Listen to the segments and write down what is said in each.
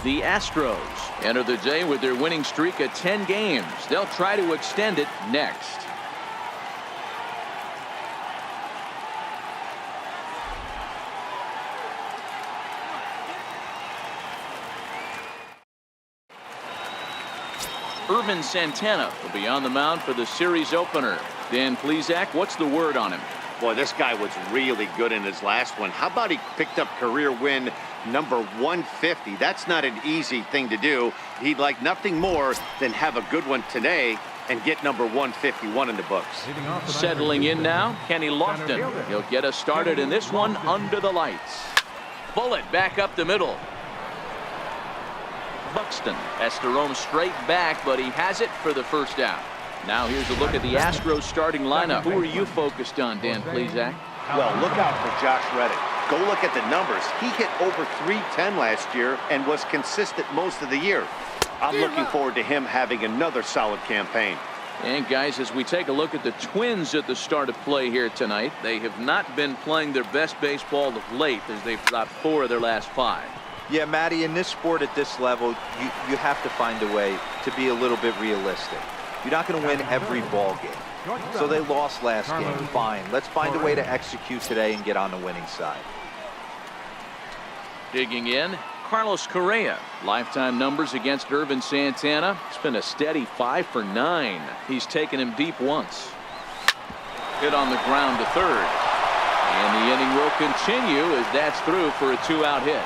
the Astros enter the day with their winning streak at 10 games. They'll try to extend it next. Ervin Santana will be on the mound for the series opener. Dan Plesac, what's the word on him? Boy, this guy was really good in his last one. How about he picked up career win number 150? That's not an easy thing to do. He'd like nothing more than have a good one today and get number 151 in the books. Settling in now, Kenny Lofton. He'll get us started in this one under the lights. Bullet back up the middle. Buxton has to roam straight back, but he has it for the first out. Now here's a look at the Astros starting lineup. Who are you focused on, Dan Plesac? Well, look out for Josh Reddick. Go look at the numbers. He hit over .310 last year and was consistent most of the year. I'm looking forward to him having another solid campaign. And guys, as we take a look at the Twins at the start of play here tonight, they have not been playing their best baseball of late as they've dropped 4 of their last 5. Yeah, Matty, in this sport at this level, you have to find a way to be a little bit realistic. You're not going to win every ball game. So they lost last game. Fine. Let's find a way to execute today and get on the winning side. Digging in, Carlos Correa. Lifetime numbers against Ervin Santana. It's been a steady 5 for 9. He's taken him deep once. Hit on the ground to third. And the inning will continue as that's through for a 2-out hit.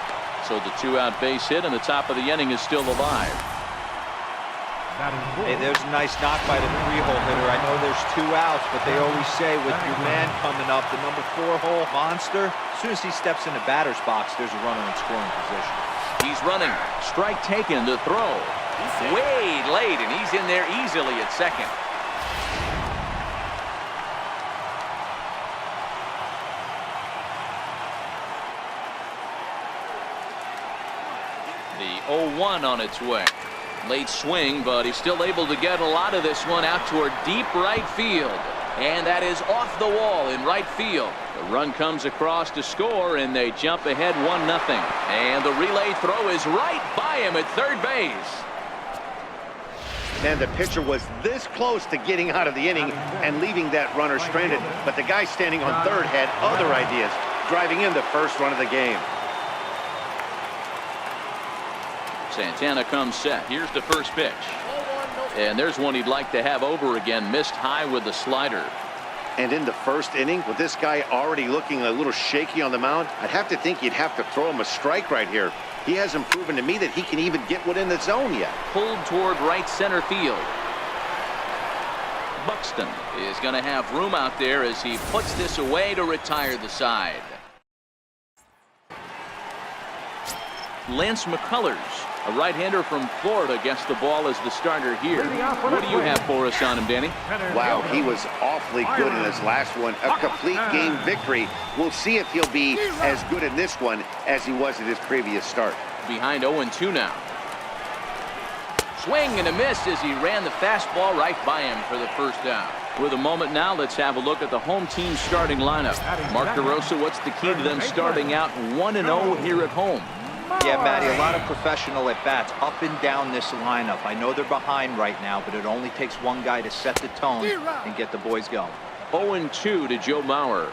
So the 2-out base hit and the top of the inning is still alive. Hey, there's a nice knock by the 3-hole hitter. I know there's 2 outs, but they always say with your man coming up, the number 4-hole monster, as soon as he steps in the batter's box, there's a runner in scoring position. He's running. Strike taken to throw. Way late, and he's in there easily at second. The 0-1 on its way. Late swing, but he's still able to get a lot of this one out toward deep right field. And that is off the wall in right field. The run comes across to score, and they jump ahead 1-0. And the relay throw is right by him at third base. And the pitcher was this close to getting out of the inning and leaving that runner stranded. But the guy standing on third had other ideas, driving in the first run of the game. Santana comes set. Here's the first pitch. And there's one he'd like to have over again. Missed high with the slider. And in the first inning, with this guy already looking a little shaky on the mound, I'd have to think you'd have to throw him a strike right here. He hasn't proven to me that he can even get within the zone yet. Pulled toward right center field. Buxton is going to have room out there as he puts this away to retire the side. Lance McCullers, a right-hander from Florida, gets the ball as the starter here. What do you have for us on him, Danny? Wow, he was awfully good in his last one. A complete game victory. We'll see if he'll be as good in this one as he was in his previous start. Behind 0-2 now. Swing and a miss as he ran the fastball right by him for the first down. With a moment now, let's have a look at the home team starting lineup. Mark DeRosa, what's the key to them starting out 1-0 here at home? Yeah, Matty, a lot of professional at-bats up and down this lineup. I know they're behind right now, but it only takes one guy to set the tone and get the boys going. 0-2 to Joe Mauer.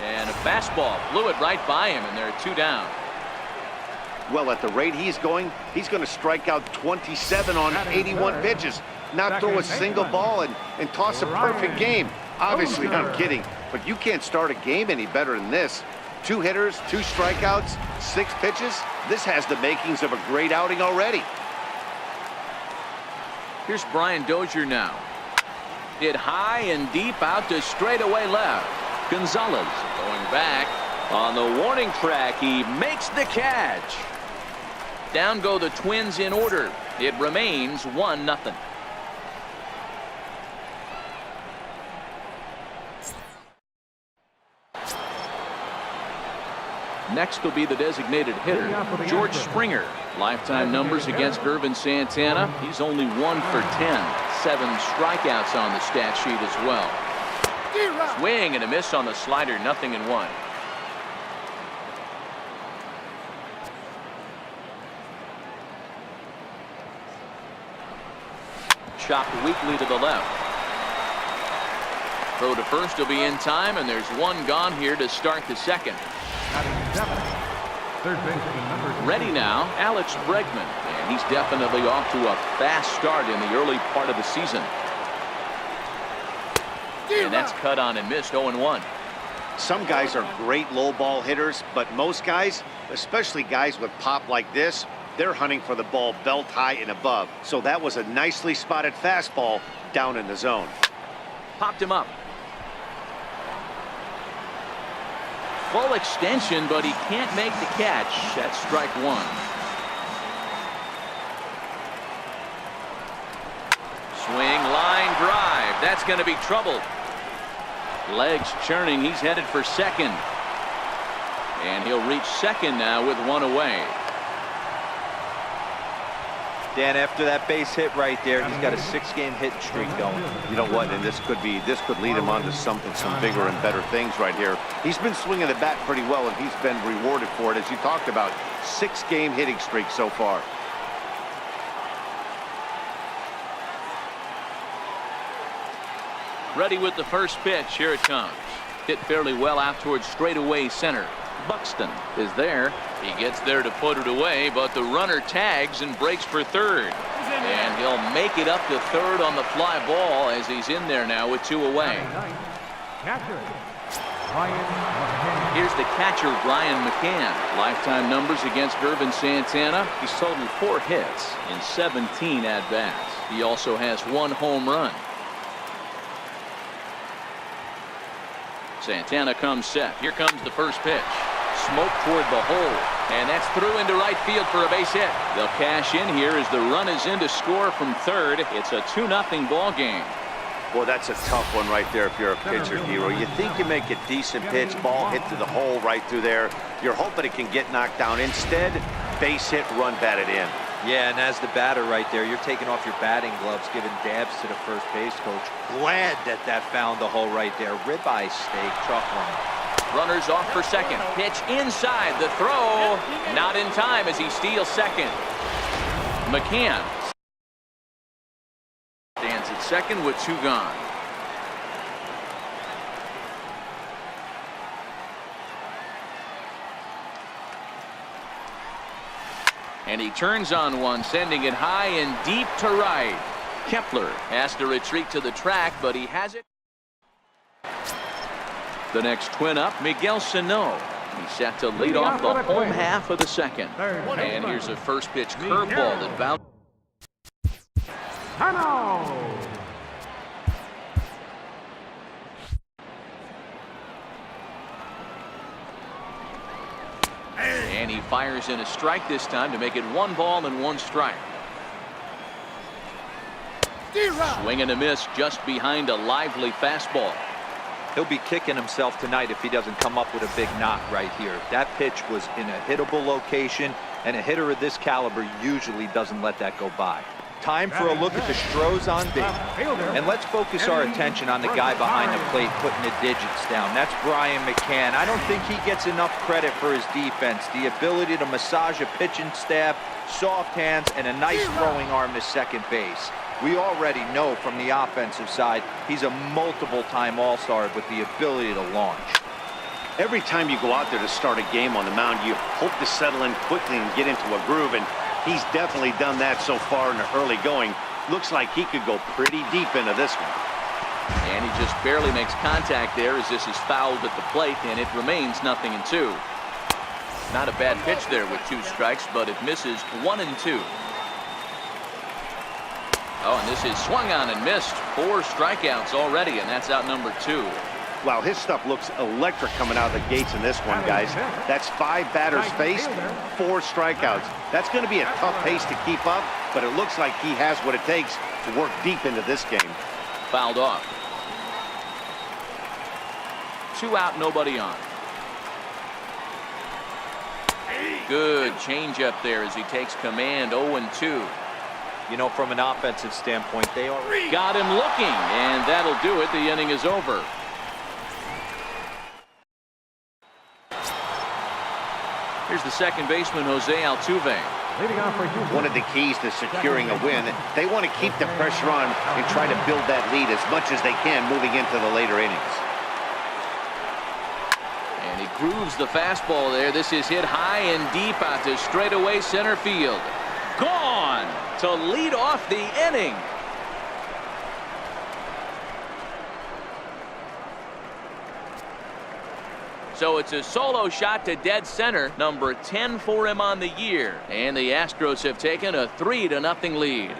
And a fastball blew it right by him, and they're 2 down. Well, at the rate he's going to strike out 27 on 81 pitches, not throw a single ball and toss a perfect game. Obviously, I'm kidding, but you can't start a game any better than this. 2 hitters, 2 strikeouts, 6 pitches. This has the makings of a great outing already. Here's Brian Dozier now. Hit high and deep out to straightaway left. Gonzalez going back on the warning track. He makes the catch. Down go the Twins in order. It remains 1-0. Next will be the designated hitter, George Springer. Lifetime numbers against Ervin Santana. He's only 1 for 10. 7 strikeouts on the stat sheet as well. Swing and a miss on the slider, 0-1. chopped weakly to the left. Throw to first will be in time, and there's one gone here to start the second. Ready now, Alex Bregman, and he's definitely off to a fast start in the early part of the season. And that's cut on and missed. 0-1. Some guys are great low ball hitters, but most guys, especially guys with pop like this, they're hunting for the ball belt high and above. So that was a nicely spotted fastball down in the zone. Popped him up. Full extension, but he can't make the catch. That's strike one. Swing, line drive. That's going to be trouble. Legs churning. He's headed for second. And he'll reach second now with one away. Dan, after that base hit right there, he's got a 6-game hitting streak going. You know what? And this could lead him on to some bigger and better things right here. He's been swinging the bat pretty well, and he's been rewarded for it, as you talked about. 6-game hitting streak so far. Ready with the first pitch. Here it comes. Hit fairly well out towards straightaway center. Buxton is there. He gets there to put it away, but the runner tags and breaks for third. And he'll make it up to third on the fly ball as he's in there now with 2 away. Here's the catcher, Brian McCann. Lifetime numbers against Irvin Santana. He's totaled 4 hits in 17 at-bats. He also has 1 home run. Santana comes set. Here comes the first pitch. Smoke toward the hole. And that's through into right field for a base hit. They'll cash in here as the run is in to score from third. It's a 2-0 ball game. Boy, that's a tough one right there if you're a pitcher, Hero. You think you make a decent pitch, ball hit to the hole right through there. You're hoping it can get knocked down. Instead, base hit, run batted in. Yeah, and as the batter right there, you're taking off your batting gloves, giving dabs to the first base coach. Glad that found the hole right there. Ribeye steak, chalk one. Runners off for second. Pitch inside. The throw. Not in time as he steals second. McCann stands at second with 2 gone. And he turns on one, sending it high and deep to right. Kepler has to retreat to the track, but he has it. The next twin up, Miguel Sano. He's set to lead off the home half of the second. And here's a first pitch curveball that bounced. And he fires in a strike this time to make it 1 ball and 1 strike. Swing and a miss just behind a lively fastball. He'll be kicking himself tonight if he doesn't come up with a big knock right here. That pitch was in a hittable location, and a hitter of this caliber usually doesn't let that go by. Time for a look at the Astros on base. And let's focus our attention on the guy behind the plate putting the digits down. That's Brian McCann. I don't think he gets enough credit for his defense. The ability to massage a pitching staff, soft hands, and a nice throwing arm to second base. We already know from the offensive side, he's a multiple-time All-Star with the ability to launch. Every time you go out there to start a game on the mound, you hope to settle in quickly and get into a groove, and he's definitely done that so far in the early going. Looks like he could go pretty deep into this one. And he just barely makes contact there as this is fouled at the plate, and it remains 0-2. Not a bad pitch there with 2 strikes, but it misses 1 and 2. Oh, and this is swung on and missed. 4 strikeouts already, and that's out number 2. Wow, his stuff looks electric coming out of the gates in this one, guys. That's 5 batters faced, 4 strikeouts. That's going to be a tough pace to keep up, but it looks like he has what it takes to work deep into this game. Fouled off. 2 out, nobody on. Good changeup there as he takes command. 0-2. You know, from an offensive standpoint, they are got him looking, and that'll do it. The inning is over. Here's the second baseman, Jose Altuve. One of the keys to securing a win, they want to keep the pressure on and try to build that lead as much as they can moving into the later innings. And he grooves the fastball there. This is hit high and deep out to straightaway center field. Gone to lead off the inning. So it's a solo shot to dead center, number 10 for him on the year. And the Astros have taken a 3-0 lead.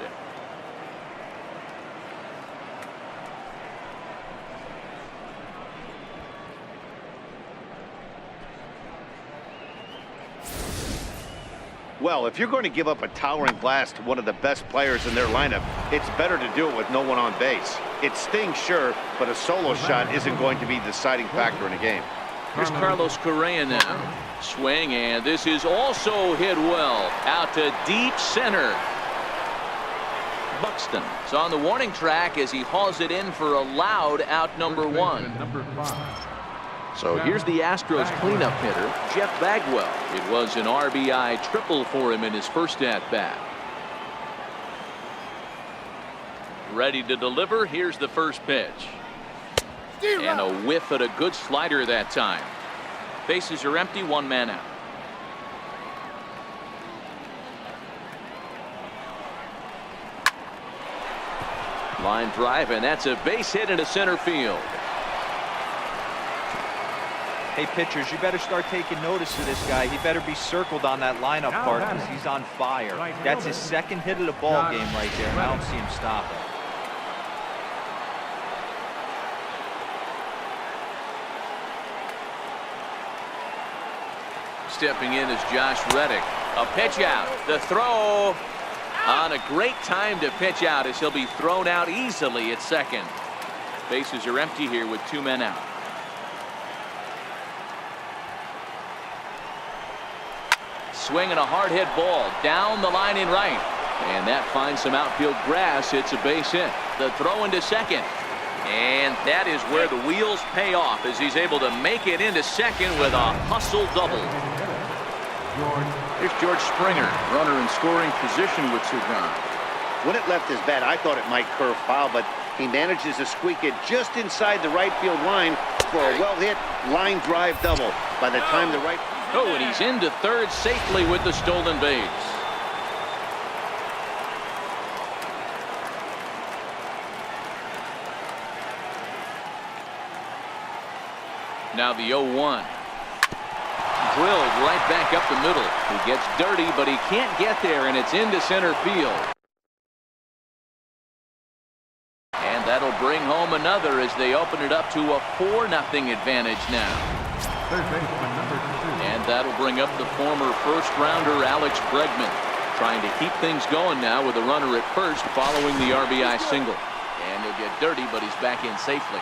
Well, if you're going to give up a towering blast to one of the best players in their lineup, it's better to do it with no one on base. It stings, sure, but a solo shot isn't going to be the deciding factor in a game. Here's Carlos Correa now. Swing, and this is also hit well. Out to deep center. Buxton is on the warning track as he hauls it in for a loud out number 1. So here's the Astros cleanup hitter, Jeff Bagwell. It was an RBI triple for him in his first at-bat. Ready to deliver. Here's the first pitch. And a whiff at a good slider that time. Bases are empty, 1 man out. Line drive, and that's a base hit into center field. Hey, pitchers, you better start taking notice of this guy. He better be circled on that lineup part because he's on fire. That's his second hit of the ball game right there, and I don't see him stopping. Stepping in is Josh Reddick. A pitch out. The throw on a great time to pitch out as he'll be thrown out easily at second. Bases are empty here with 2 men out. Swinging a hard hit ball down the line in right. And that finds some outfield grass. It's a base hit. The throw into second. And that is where the wheels pay off as he's able to make it into second with a hustle double. Here's George Springer, runner in scoring position with 2 gone. When it left his bat, I thought it might curve foul, but he manages to squeak it just inside the right field line for a well-hit line drive double. By the time the right... Oh, and he's into third safely with the stolen base. Now the 0-1. Drilled right back up the middle. He gets dirty, but he can't get there, and it's into center field. And that'll bring home another as they open it up to a 4-0 advantage now. And that'll bring up the former first-rounder Alex Bregman, trying to keep things going now with a runner at first following the RBI single. And he'll get dirty, but he's back in safely.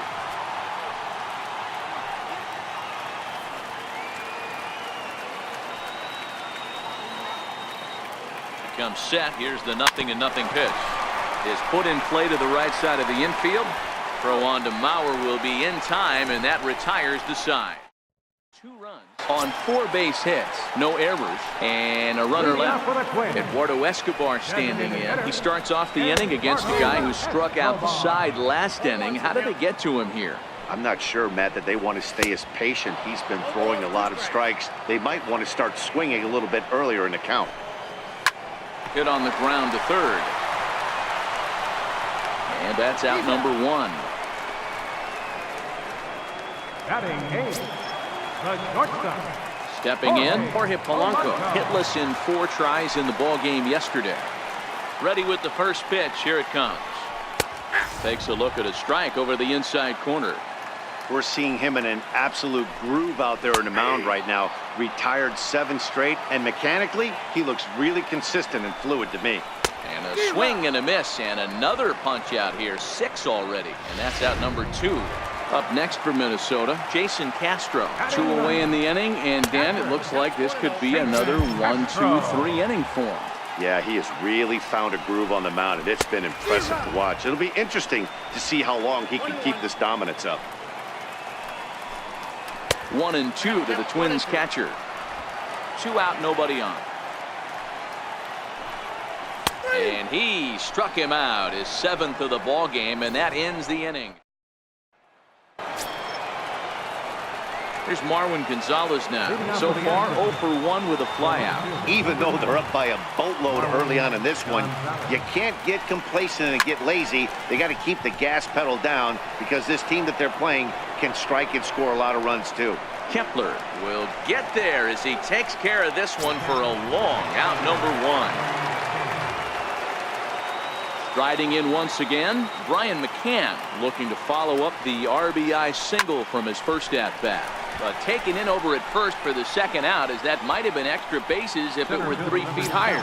Comes set. Here's the 0-0 pitch. Is put in play to the right side of the infield. Throw on to Mauer will be in time, and that retires the side. 2 runs on 4 base hits, no errors, and a runner left. Eduardo Escobar standing in. He starts off the inning against a guy who struck out the side last inning. How did they get to him here? I'm not sure, Matt, that they want to stay as patient. He's been throwing a lot of strikes. They might want to start swinging a little bit earlier in the count. Hit on the ground to third. And that's out number 1. Batting 8, the shortstop. Stepping in, Jorge Polanco, hitless in 4 tries in the ball game yesterday. Ready with the first pitch. Here it comes. Takes a look at a strike over the inside corner. We're seeing him in an absolute groove out there on the mound right now. Retired 7 straight, and mechanically, he looks really consistent and fluid to me. And a swing and a miss, and another punch out here. 6 already, and that's out number 2. Up next for Minnesota, Jason Castro. 2 away in the inning, and Dan, it looks like this could be another 1, 2, 3 inning for him. Yeah, he has really found a groove on the mound, and it's been impressive to watch. It'll be interesting to see how long he can keep this dominance up. 1-2 to the Twins catcher. 2 out, nobody on. And he struck him out, his 7th of the ball game, and that ends the inning. Here's Marwin Gonzalez now. So far, 0 for 1 with a flyout. Even though they're up by a boatload early on in this one, you can't get complacent and get lazy. They got to keep the gas pedal down because this team that they're playing can strike and score a lot of runs too. Kepler will get there as he takes care of this one for a long out, number 1. Striding in once again, Brian McCann looking to follow up the RBI single from his first at-bat. But taken in over at first for the second out, as that might have been extra bases if it were 3 feet higher.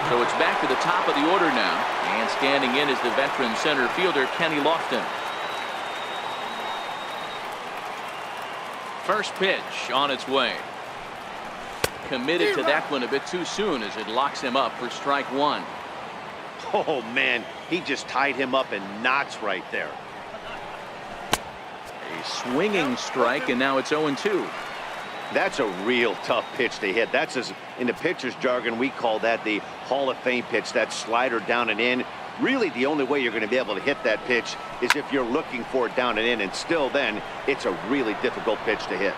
So it's back to the top of the order now, and standing in is the veteran center fielder Kenny Lofton. First pitch on its way. Committed to that one a bit too soon as it locks him up for strike 1. Oh man, he just tied him up in knots right there. A swinging strike, and now it's 0-2. That's a real tough pitch to hit. That's, as in the pitcher's jargon, we call that the Hall of Fame pitch, that slider down and in. Really, the only way you're going to be able to hit that pitch is if you're looking for it down and in, and still then, it's a really difficult pitch to hit.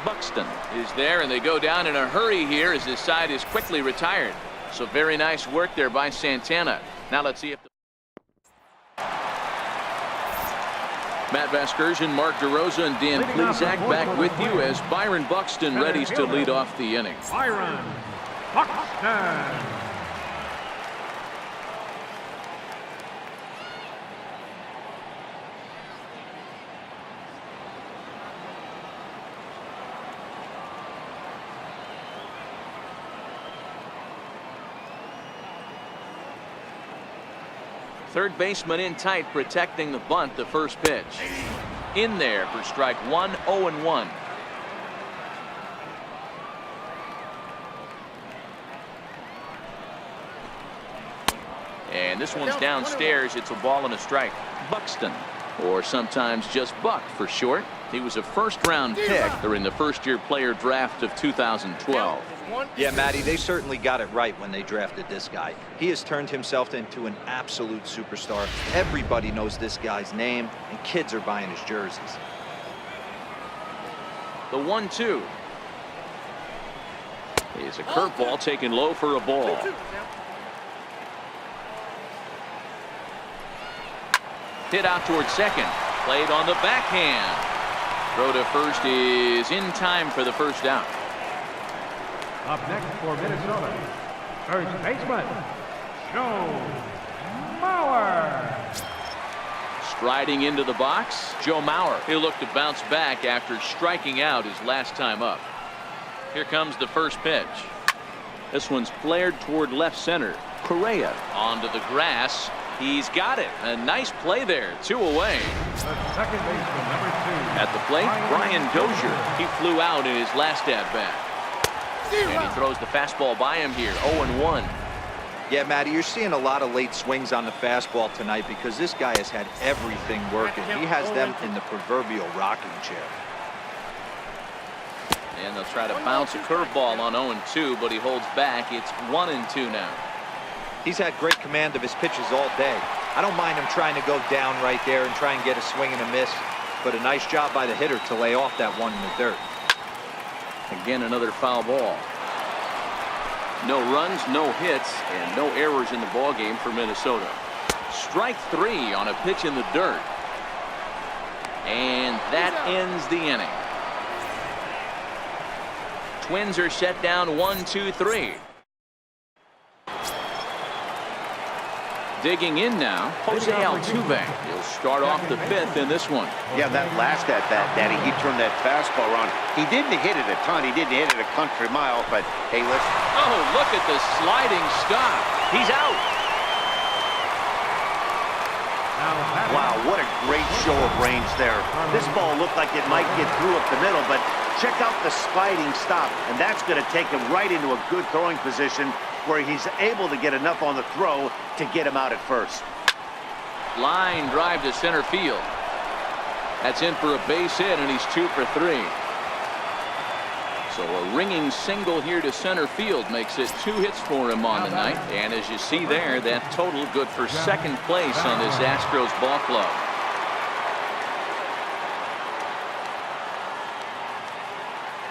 Buxton is there, and they go down in a hurry here as his side is quickly retired. So very nice work there by Santana. Now let's see if Matt Vasgersian, Mark DeRosa, and Dan Plesac back with you as Byron Buxton readies to lead off the inning. Byron Buxton. Third baseman in tight, protecting the bunt. The first pitch in there for strike 1. 0-1. And this one's downstairs. It's a ball and a strike. Buxton, or sometimes just Buck for short. He was a first-round pick during the first-year player draft of 2012. Yeah, Matty, they certainly got it right when they drafted this guy. He has turned himself into an absolute superstar. Everybody knows this guy's name, and kids are buying his jerseys. The 1-2 is a curveball taken low for a ball. Hit out towards second. Played on the backhand. Throw to first is in time for the first out. Up next for Minnesota, first baseman, Joe Mauer. Striding into the box, Joe Mauer. He'll look to bounce back after striking out his last time up. Here comes the first pitch. This one's flared toward left center. Correa onto the grass. He's got it. A nice play there. 2 away. The second baseman, number 2. At the plate, Brian Dozier. He flew out in his last at-bat. And he throws the fastball by him here. 0-1. Yeah, Matty, you're seeing a lot of late swings on the fastball tonight because this guy has had everything working. He has them in the proverbial rocking chair. And they'll try to bounce a curveball on 0-2, but he holds back. It's 1-2 now. He's had great command of his pitches all day. I don't mind him trying to go down right there and try and get a swing and a miss, but a nice job by the hitter to lay off that one in the dirt. Again, another foul ball. No runs, no hits, and no errors in the ball game for Minnesota. Strike 3 on a pitch in the dirt. And that ends the inning. Twins are set down 1-2-3. Digging in now, Jose Altuve. He'll start off the 5th in this one. Yeah, that last at-bat, Daddy, he turned that fastball around. He didn't hit it a ton. He didn't hit it a country mile, but hey, let's... Oh, look at the sliding stop. He's out. Wow, what a great show of range there. This ball looked like it might get through up the middle, but check out the sliding stop, and that's going to take him right into a good throwing position where he's able to get enough on the throw to get him out at first. Line drive to center field. That's in for a base hit, and he's 2 for 3. So a ringing single here to center field makes it 2 hits for him on the night. And as you see there, that total good for second place on this Astros ball club.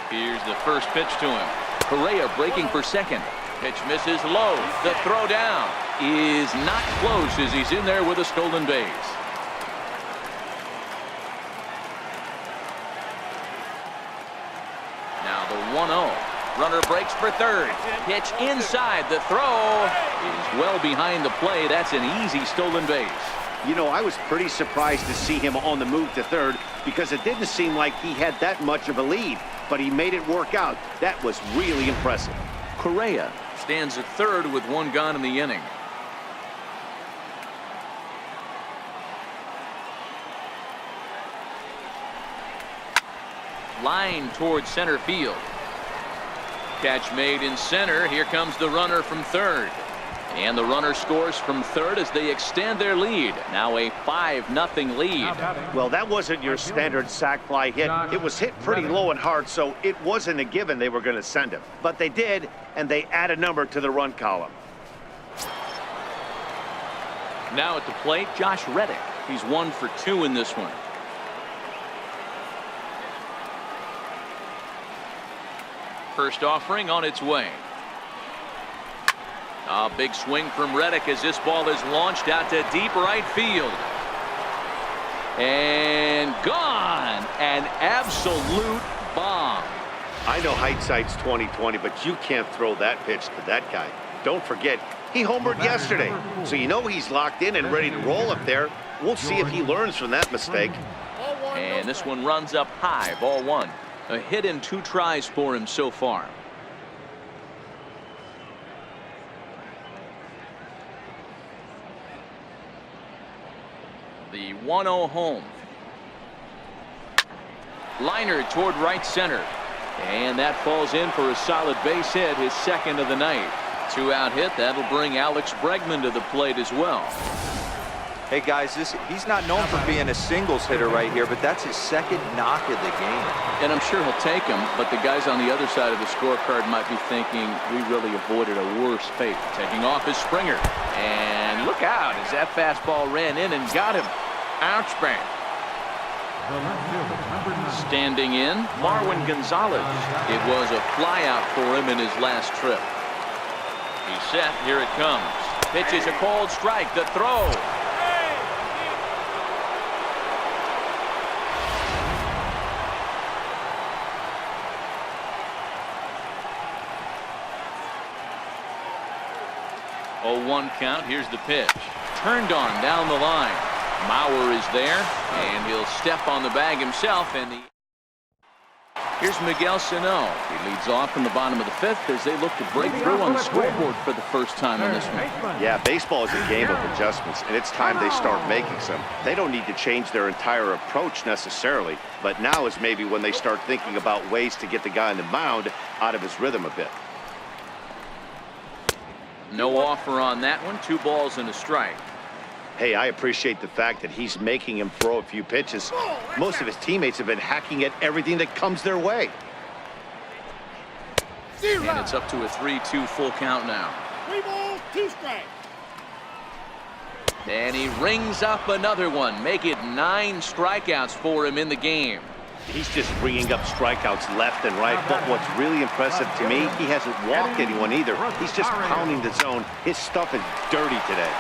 Here's the first pitch to him. Correa breaking for second. Pitch misses low. The throw down is not close as he's in there with a stolen base. Now the 1-0. Runner breaks for third. Pitch inside. The throw is well behind the play. That's an easy stolen base. You know, I was pretty surprised to see him on the move to third because it didn't seem like he had that much of a lead, but he made it work out. That was really impressive. Correa stands at third with 1 gone in the inning. Line towards center field. Catch made in center. Here comes the runner from third. And the runner scores from third as they extend their lead. Now a 5-0 lead. Well, that wasn't your standard sac fly hit. It was hit pretty low and hard, so it wasn't a given they were going to send him. But they did, and they add a number to the run column. Now at the plate, Josh Reddick. He's 1 for 2 in this one. First offering on its way. A big swing from Reddick as this ball is launched out to deep right field. And gone. An absolute bomb. I know hindsight's 20/20, but you can't throw that pitch to that guy. Don't forget, he homered yesterday, so you know he's locked in and ready to roll up there. We'll see if he learns from that mistake. And this one runs up high, ball 1. A hit in 2 tries for him so far. The 1-0 home. Liner toward right center. And that falls in for a solid base hit, his second of the night. 2-out hit. That'll bring Alex Bregman to the plate as well. Hey guys, he's not known for being a singles hitter right here, but that's his second knock of the game. And I'm sure he'll take him, but the guys on the other side of the scorecard might be thinking we really avoided a worse fate. Taking off is Springer. And look out as that fastball ran in and got him. Ouchbang. Standing in, Marwin Gonzalez. It was a flyout for him in his last trip. He's set. Here it comes. Pitch is a cold strike. The throw. Oh, 1 count. Here's the pitch. Turned on down the line. Mauer is there, and he'll step on the bag himself. And here's Miguel Sano. He leads off in the bottom of the 5th as they look to break through on the scoreboard for the first time in this one. Yeah, baseball is a game of adjustments, and it's time they start making some. They don't need to change their entire approach necessarily, but now is maybe when they start thinking about ways to get the guy on the mound out of his rhythm a bit. No offer on that one. 2 balls and a strike. Hey, I appreciate the fact that he's making him throw a few pitches. Most of his teammates have been hacking at everything that comes their way. And it's up to a 3-2 full count now. 3 balls, 2 strikes. And he rings up another one. Make it 9 strikeouts for him in the game. He's just bringing up strikeouts left and right, but what's really impressive to me, he hasn't walked anyone either. He's just pounding the zone. His stuff is dirty today.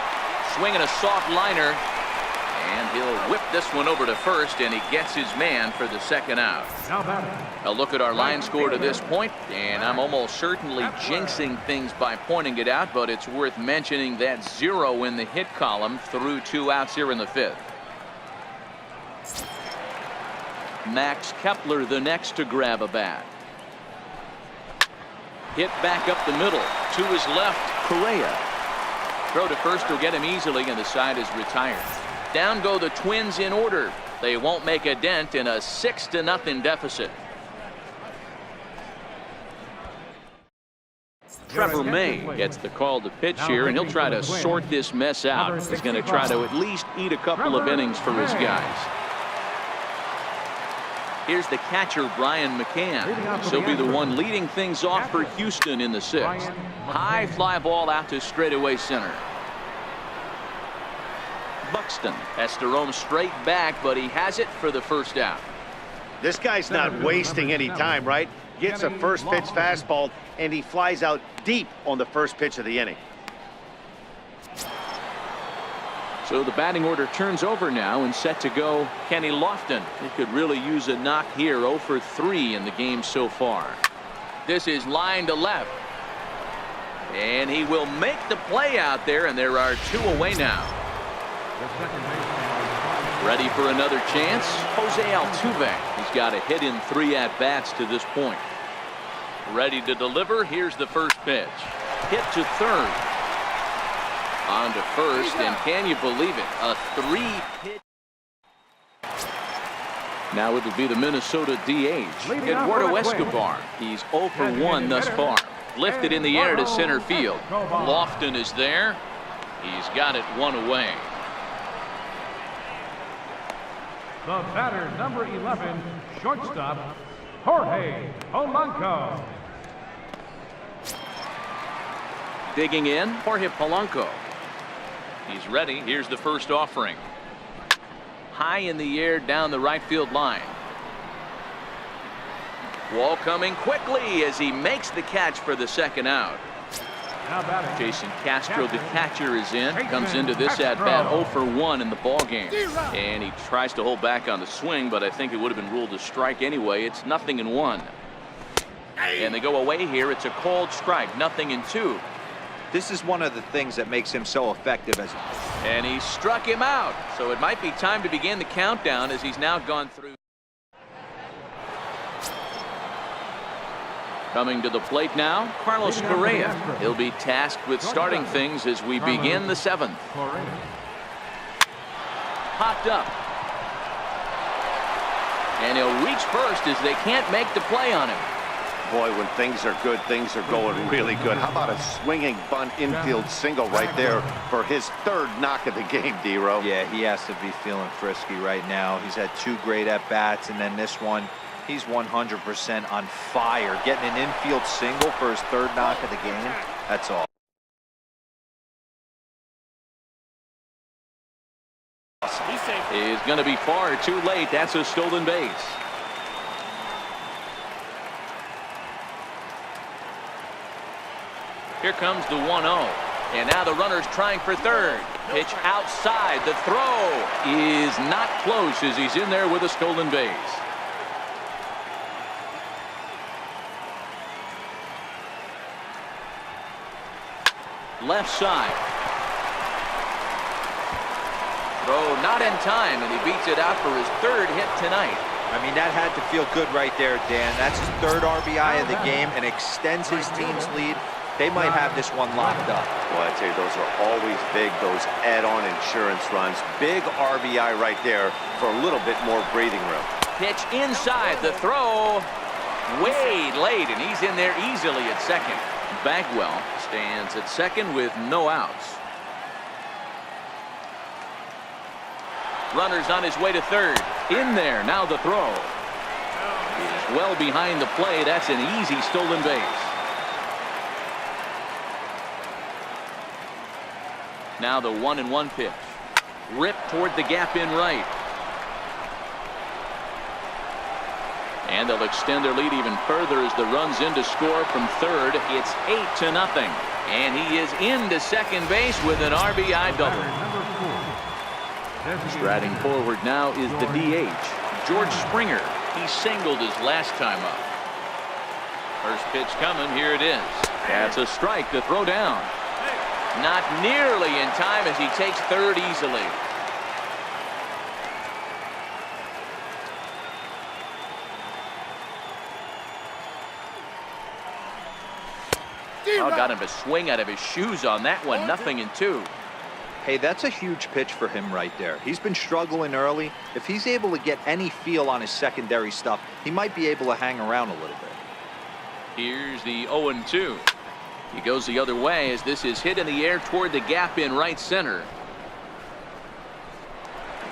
Swinging a soft liner, and he'll whip this one over to first, and he gets his man for the 2nd out. A look at our line score to this point, and I'm almost certainly jinxing things by pointing it out, but it's worth mentioning that 0 in the hit column through 2 outs here in the 5th. Max Kepler the next to grab a bat. Hit back up the middle. To his left, Correa. Throw to first will get him easily, and the side is retired. Down go the Twins in order. They won't make a dent in a 6-0 deficit. Trevor May gets the call to pitch here, and he'll try to sort this mess out. He's going to try to at least eat a couple of innings for his guys. Here's the catcher, Brian McCann. He'll be the one leading things off for Houston in the 6th. High fly ball out to straightaway center. Buxton has to roam straight back, but he has it for the first out. This guy's not wasting any time, right? Gets a first pitch fastball, and he flies out deep on the first pitch of the inning. So the batting order turns over now and set to go Kenny Lofton. He could really use a knock here. 0 for 3 in the game so far. This is line to left. And he will make the play out there, and there are 2 away now. Ready for another chance? Jose Altuve. He's got a hit in 3 at-bats to this point. Ready to deliver. Here's the first pitch. Hit to third. On to first, and can you believe it? A 3-pitch. Now it'll be the Minnesota DH, Eduardo Escobar. He's 0 for 1 thus far. Lifted in the air to center field. Lofton is there. He's got it 1 away. The batter, number 11, shortstop, Jorge Polanco. Digging in, Jorge Polanco. He's ready. Here's the first offering. High in the air down the right field line. Wall coming quickly as he makes the catch for the second out. Jason Castro, the catcher, is in. Comes into this at-bat 0 for 1 in the ball game. And he tries to hold back on the swing, but I think it would have been ruled a strike anyway. It's 0-1. And they go away here. It's a called strike, 0-2. This is one of the things that makes him so effective. And he struck him out. So it might be time to begin the countdown as he's now gone through. Coming to the plate now, Carlos Correa. He'll be tasked with starting things as we begin the 7th. Popped up. And he'll reach first as they can't make the play on him. Boy, when things are good, things are going really good. How about a swinging bunt infield single right there for his 3rd knock of the game, D-Row? Yeah, he has to be feeling frisky right now. He's had 2 great at-bats, and then this one, he's 100% on fire. Getting an infield single for his 3rd knock of the game, that's all. Is going to be far too late. That's a stolen base. Here comes the 1-0. And now the runner's trying for third. Pitch outside. The throw is not close as he's in there with a stolen base. Left side. Throw not in time, and he beats it out for his 3rd hit tonight. I mean, that had to feel good right there, Dan. That's his 3rd RBI of the game and extends his team's lead. They might have this one locked up. Well, I tell you, those are always big, those add-on insurance runs. Big RBI right there for a little bit more breathing room. Pitch inside. The throw way late, and he's in there easily at second. Bagwell stands at second with no outs. Runner's on his way to third. In there. Now the throw. He's well behind the play. That's an easy stolen base. Now the 1-1 pitch. Ripped toward the gap in right. And they'll extend their lead even further as the run's in to score from third. It's 8-0. And he is into second base with an RBI double. Striding forward now is the DH, George Springer. He singled his last time up. First pitch coming. Here it is. That's a strike to throw down. Not nearly in time as he takes third easily. Oh, got him to swing out of his shoes on that one. 0-2. Hey, that's a huge pitch for him right there. He's been struggling early. If he's able to get any feel on his secondary stuff, he might be able to hang around a little bit. Here's the 0-2. He goes the other way as this is hit in the air toward the gap in right center.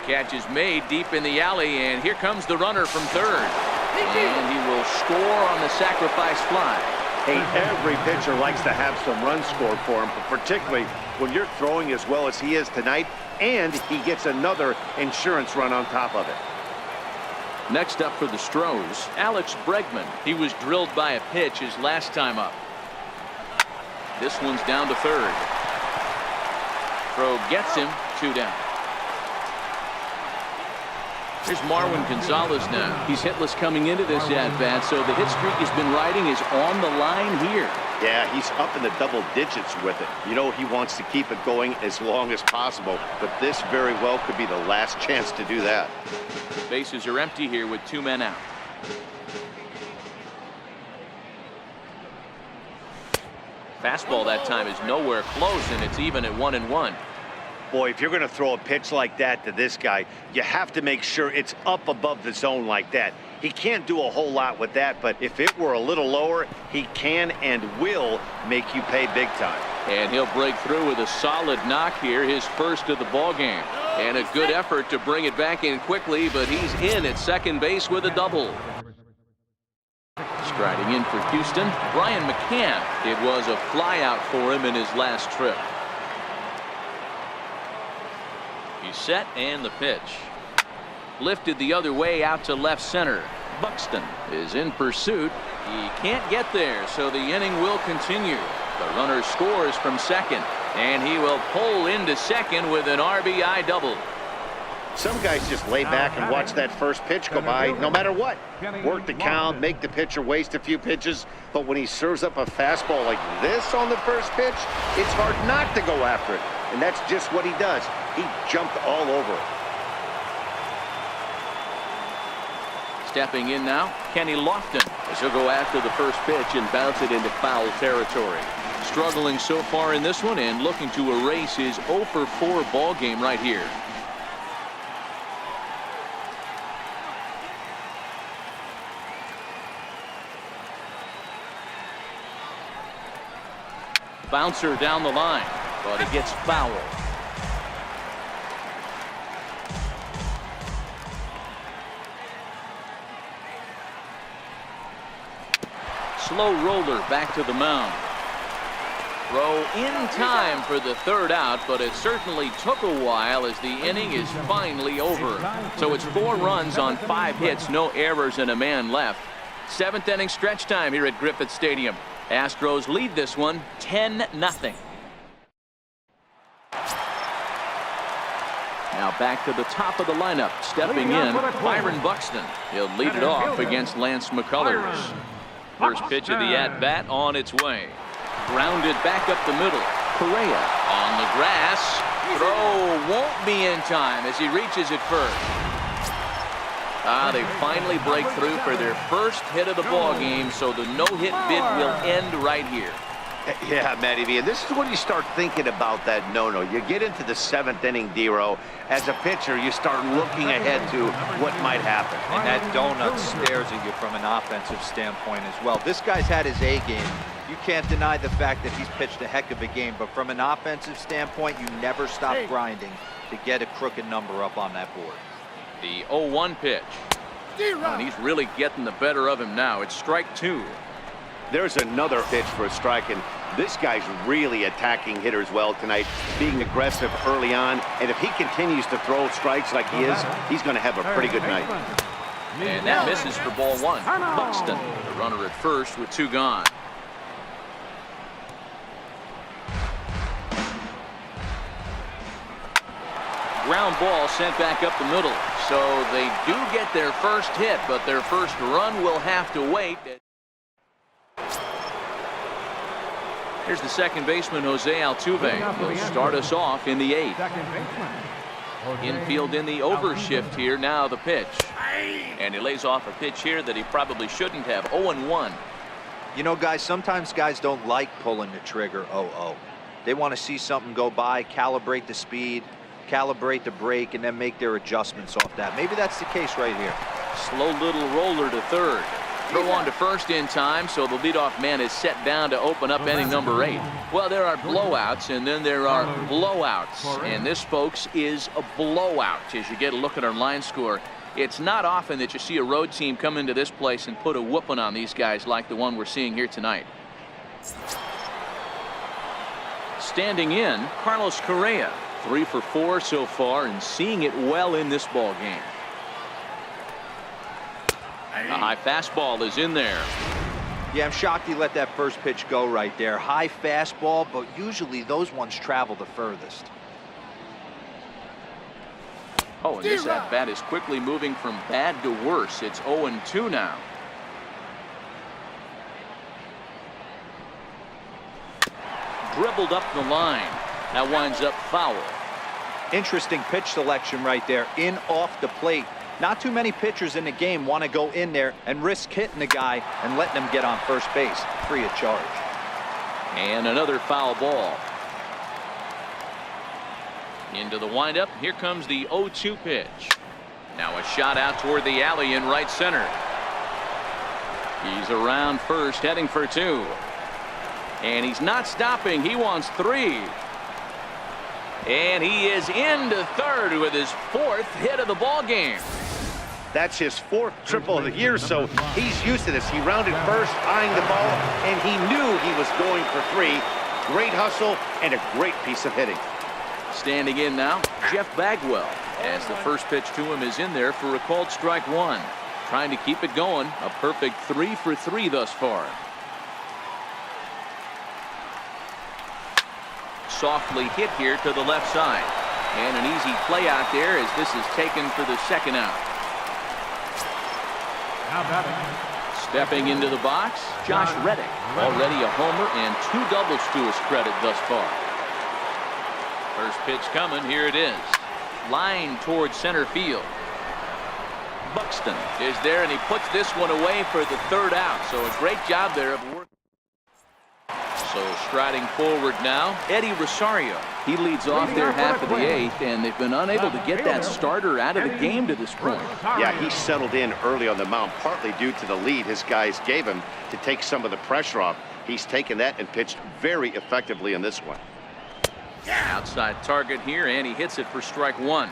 catch is made deep in the alley, and here comes the runner from third. And he will score on the sacrifice fly. Hey, every pitcher likes to have some runs scored for him, but particularly when you're throwing as well as he is tonight, and he gets another insurance run on top of it. Next up for the Astros, Alex Bregman. He was drilled by a pitch his last time up. This one's down to third. Throw gets him, 2 down. Here's Marwin Gonzalez now. He's hitless coming into this at-bat, so the hit streak he's been riding is on the line here. Yeah, he's up in the double digits with it. You know he wants to keep it going as long as possible, but this very well could be the last chance to do that. Bases are empty here with 2 men out. Fastball that time is nowhere close, and it's even at 1-1. Boy, if you're going to throw a pitch like that to this guy, you have to make sure it's up above the zone like that. He can't do a whole lot with that, but if it were a little lower, he can and will make you pay big time. And he'll break through with a solid knock here, his first of the ball game. And a good effort to bring it back in quickly, but he's in at second base with a double. Striding in for Houston, Brian McCann. It was a flyout for him in his last trip. He's set, and the pitch. Lifted the other way out to left center. Buxton is in pursuit. He can't get there, so the inning will continue. The runner scores from second, and he will pull into second with an RBI double. Some guys just lay back and watch that first pitch go by no matter what. Work the count, make the pitcher waste a few pitches, but when he serves up a fastball like this on the first pitch, it's hard not to go after it. And that's just what he does. He jumped all over it. Stepping in now, Kenny Lofton, as he'll go after the first pitch and bounce it into foul territory. Struggling so far in this one and looking to erase his 0 for 4 ball game right here. Bouncer down the line, but it gets fouled. Slow roller back to the mound. Throw in time for the third out, but it certainly took a while as the inning is finally over. So it's 4 runs on 5 hits, no errors, and a man left. 7th inning stretch time here at Griffith Stadium. Astros lead this one 10-0. Now back to the top of the lineup. Stepping in, Byron Buxton. He'll lead it off against Lance McCullers. First pitch of the at-bat on its way. Grounded back up the middle. Correa on the grass. Throw won't be in time as he reaches it first. They finally break through for their first hit of the ball game, so the no-hit bid will end right here. Yeah, Matty V, and this is when you start thinking about that no-no. You get into the 7th inning, D-Row. As a pitcher, you start looking ahead to what might happen. And that donut stares at you from an offensive standpoint as well. This guy's had his A game. You can't deny the fact that he's pitched a heck of a game, but from an offensive standpoint, you never stop grinding to get a crooked number up on that board. The 0-1 pitch. And he's really getting the better of him now. It's strike 2. There's another pitch for a strike, and this guy's really attacking hitters well tonight, being aggressive early on. And if he continues to throw strikes like he is, he's going to have a pretty good night. And that misses for ball 1. Buxton, the runner at first with 2 gone. Ground ball sent back up the middle. So they do get their first hit, but their first run will have to wait. Here's the second baseman, Jose Altuve. He'll start us off in the 8th. Infield in the overshift here. Now the pitch. And he lays off a pitch here that he probably shouldn't have. 0-1. You know, guys, sometimes guys don't like pulling the trigger 0-0. They want to see something go by, calibrate the speed, calibrate the break, and then make their adjustments off that. Maybe that's the case right here. Slow little roller to third. Throw on to first in time, so the leadoff man is set down to open up inning number 8. Well, there are blowouts, and then there are blowouts. And this, folks, is a blowout. As you get a look at our line score, it's not often that you see a road team come into this place and put a whooping on these guys like the one we're seeing here tonight. Standing in, Carlos Correa. 3 for 4 so far and seeing it well in this ball game. A high fastball is in there. Yeah, I'm shocked he let that first pitch go right there. High fastball, but usually those ones travel the furthest. Oh, and this at-bat is quickly moving from bad to worse. It's 0-2 now. Dribbled up the line. That winds up foul. Interesting pitch selection right there. In off the plate. Not too many pitchers in the game want to go in there and risk hitting the guy and letting him get on first base free of charge. And another foul ball. Into the windup. Here comes the 0-2 pitch. Now a shot out toward the alley in right center. He's around first, heading for 2. And he's not stopping. He wants 3. And he is into third with his 4th hit of the ball game. That's his 4th triple of the year, so he's used to this. He rounded first, eyeing the ball, and he knew he was going for 3. Great hustle and a great piece of hitting. Standing in now, Jeff Bagwell, as the first pitch to him is in there for a called strike 1. Trying to keep it going. A perfect 3 for 3 thus far. Softly hit here to the left side. And an easy play out there as this is taken for the 2nd out. Stepping into the box, Josh Reddick. Already a homer and 2 doubles to his credit thus far. First pitch coming. Here it is. Line towards center field. Buxton is there, and he puts this one away for the 3rd out. So a great job there of work. So striding forward now, Eddie Rosario. He leads off their half of the 8th, and they've been unable to get that starter out of the game to this point. Yeah, he settled in early on the mound, partly due to the lead his guys gave him to take some of the pressure off. He's taken that and pitched very effectively in this one. Outside target here, and he hits it for strike 1.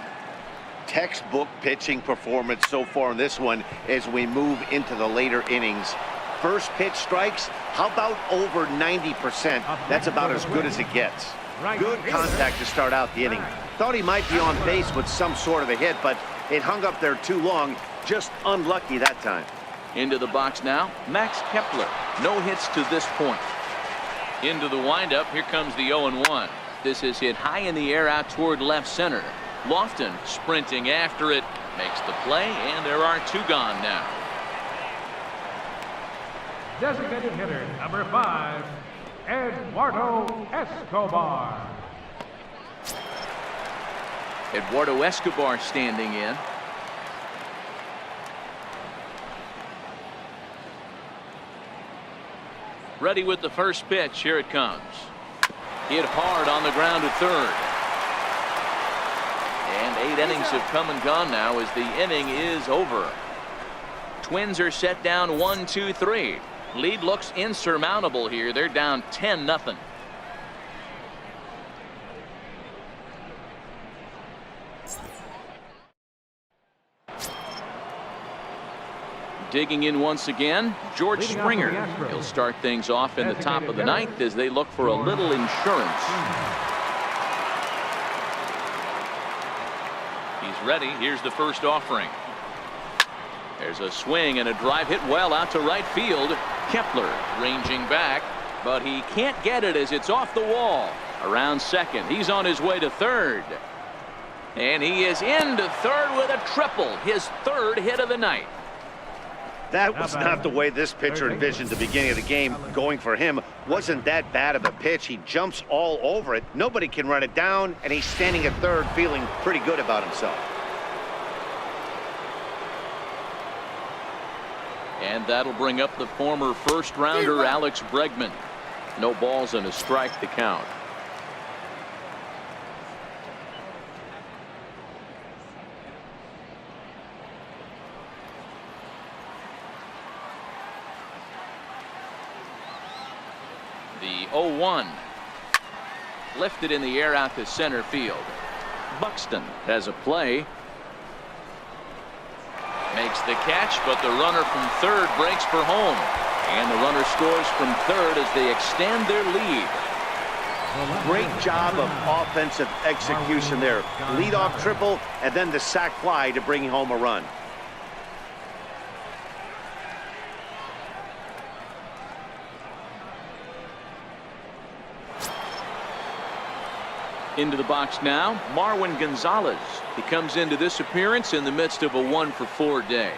Textbook pitching performance so far in this one as we move into the later innings. First pitch strikes, how about over 90%? That's about as good as it gets. Good contact to start out the inning. Thought he might be on base with some sort of a hit, but it hung up there too long. Just unlucky that time. Into the box now, Max Kepler. No hits to this point. Into the windup, here comes the 0-1. This is hit high in the air out toward left center. Lofton sprinting after it, makes the play, and there are 2 gone now. Designated hitter number 5, Eduardo Escobar. Eduardo Escobar standing in. Ready with the first pitch. Here it comes. Hit hard on the ground to 3rd. And 8 innings have come and gone now as the inning is over. Twins are set down 1-2-3. Lead looks insurmountable here. They're down 10-0. Digging in once again, George Springer. He'll start things off in the top of the 9th as they look for a little insurance. He's ready. Here's the first offering. There's a swing and a drive hit well out to right field. Kepler ranging back, but he can't get it as it's off the wall. Around second. He's on his way to 3rd. And he is into 3rd with a triple. His 3rd hit of the night. That was not the way this pitcher envisioned the beginning of the game. Going for him wasn't that bad of a pitch. He jumps all over it. Nobody can run it down, and he's standing at 3rd feeling pretty good about himself. And that'll bring up the former first-rounder Alex Bregman. No balls and a strike to count. The 0-1. Lifted in the air out to center field. Buxton has a play. Makes the catch, but the runner from third breaks for home. And the runner scores from third as they extend their lead. Great job of offensive execution there. Leadoff triple and then the sac fly to bring home a run. Into the box now, Marwin Gonzalez. He comes into this appearance in the midst of a 1-for-4 day.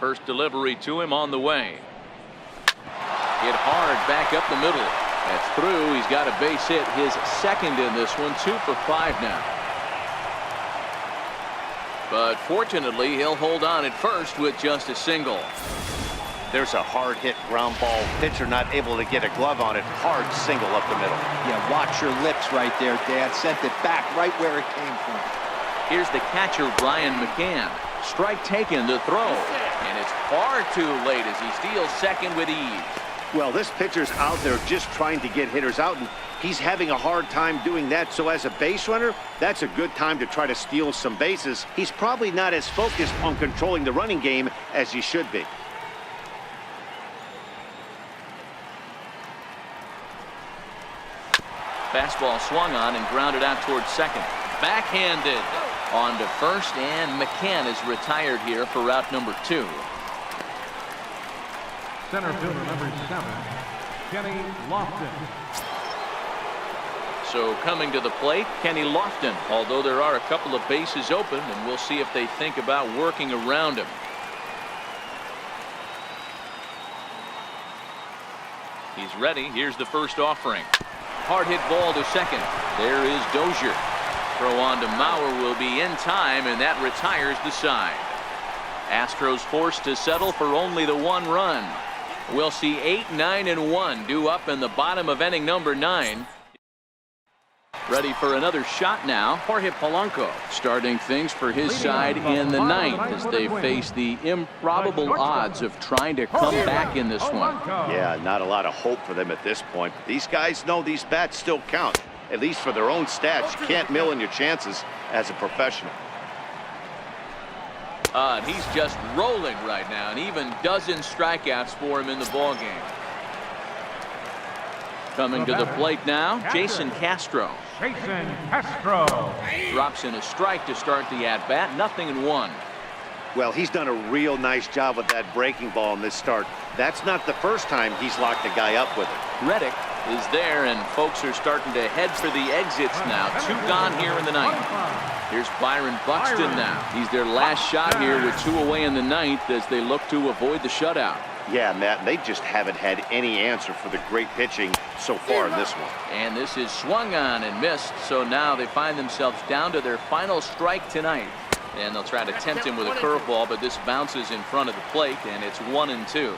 First delivery to him on the way. Hit hard back up the middle. That's through. He's got a base hit, his second in this one, 2 for 5 now. But fortunately, he'll hold on at first with just a single. There's a hard hit ground ball. Pitcher not able to get a glove on it. Hard single up the middle. Yeah, watch your lips right there, Dad. Sent it back right where it came from. Here's the catcher, Brian McCann. Strike taken to throw. And it's far too late as he steals second with ease. Well, this pitcher's out there just trying to get hitters out, and he's having a hard time doing that. So as a base runner, that's a good time to try to steal some bases. He's probably not as focused on controlling the running game as he should be. Fastball swung on and grounded out towards second. Backhanded on to first, and McCann is retired here for route number 2. Center fielder number 7, Kenny Lofton. So coming to the plate, Kenny Lofton, although there are a couple of bases open, and we'll see if they think about working around him. He's ready. Here's the first offering. Hard hit ball to second. There is Dozier. Throw on to Mauer will be in time, and that retires the side. Astros forced to settle for only the 1 run. We'll see 8, 9, and 1 due up in the bottom of inning number 9. Ready for another shot now. Jorge Polanco starting things for his side in the 9th as they face the improbable odds of trying to come back in this one. Yeah, not a lot of hope for them at this point. These guys know these bats still count, at least for their own stats. You can't mill in your chances as a professional. And he's just rolling right now, and even dozen strikeouts for him in the ballgame. Coming to the plate now, Jason Castro. Jason Castro. Drops in a strike to start the at-bat, 0-1. Well, he's done a real nice job with that breaking ball in this start. That's not the first time he's locked a guy up with it. Reddick is there, and folks are starting to head for the exits now. 2 gone here in the 9th. Here's Byron Buxton now. He's their last shot here with 2 away in the 9th as they look to avoid the shutout. Yeah, Matt, they just haven't had any answer for the great pitching so far in this one. And this is swung on and missed, so now they find themselves down to their final strike tonight. And they'll try to tempt him with a curveball, but this bounces in front of the plate, and it's 1-2.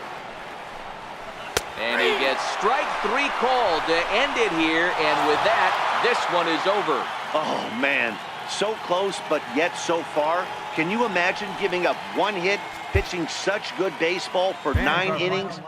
And he gets strike 3 called to end it here, and with that, this one is over. Oh, man, so close, but yet so far. Can you imagine giving up 1 hit, pitching such good baseball for 9 innings?